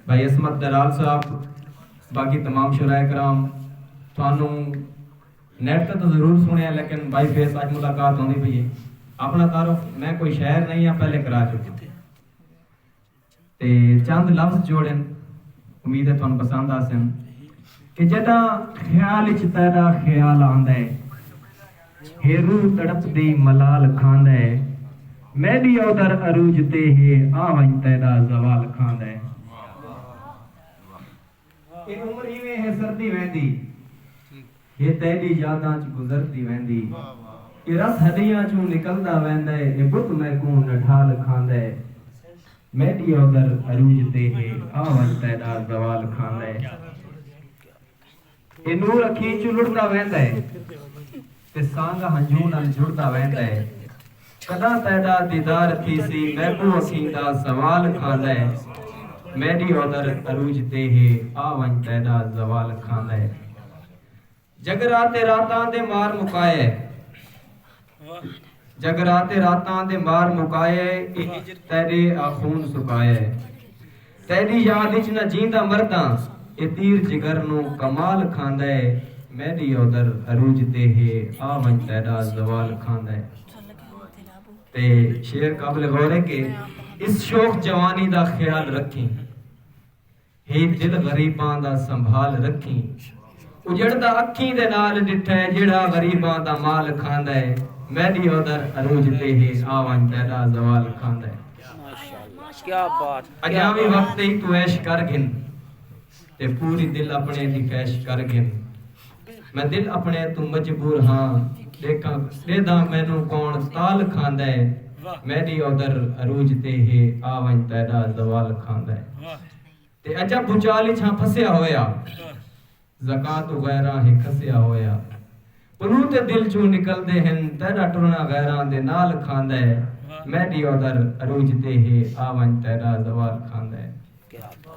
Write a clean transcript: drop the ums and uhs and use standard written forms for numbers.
भाई असमत दलाल साहब, बाकी तमाम शुराए कराम, थानू नेट तो जरूर सुने, लेकिन भाई फेस अज मुलाकात होनी पई है। अपना तारुफ मैं कोई शहर नहीं हाँ, पहले करा चुका ते चंद लफ्ज जोड़न, उम्मीद है तुहानू पसंद आसन। कि जदा ख्याल च तेरा ख्याल आंदा है, हेरू तड़पदी मलाल खांदा है, मैडी उधर अरूज ते है आवन तेरा जवाल खांदा है। ये उम्र इवें है सर्दी वेंदी, ये तेरी यादां च गुजरदी वेंदी, ये रस हदियां चों निकलदा वेंदा है, ये बुत महकूं नढाल खांदा है, मैडी उधर अरूज ते है आवन तेरा जवाल खांदा है। ये नूर अखी चों लुटदा वेंदा है ते सांगा हंजू नाल जुड़दा वेंदा है, कदा तेरा दीदार थीसी महबू अखी दा सवाल खांदा है, मैडी उधर अरूज ते है आवन तेरा जवाल खांदा है। जगराते रातां दे मार मुकाए, जगराते रातां दे मार मुकाए, तेरे आखून सुकाए, तेरी याद विच न जींदा मरदा, ये तीर जिगर नू कमाल खांदा है, मैडी उधर अरूज ते है आवन तेरा जवाल खांदा है। ते शेर काबिल गौर है कि इस शोख जवानी दा ख्याल रखी, हे दिल गरीबां दा संभाल रखी, उजड़दा अखी दे नाल डिठे जेड़ा गरीबां दा माल खांदा है, मैडी उधर अरूज ते है आवन तेरा जवाल खांदा है। क्या बात, अजावी वक्त ही तू ऐश कर गिन, ते पूरी दिल अपने दी कैश कर गिन, मैं दिल अपने तू मजबूर हाँ, देखा देदा मैनू कौन ताल खांदा है, मैडी उधर अरूज ते है आवन तेरा जवाल खांदा है। ते अजा भुचाली छा फसिया होया, ज़कात गैरा है खसिया होया, पलू ते दिल चू निकलदे हन, तेरा टुरना गैरा दे नाल खांदा है, मैडी उधर अरूज ते है आवन तेरा जवाल खांदा है।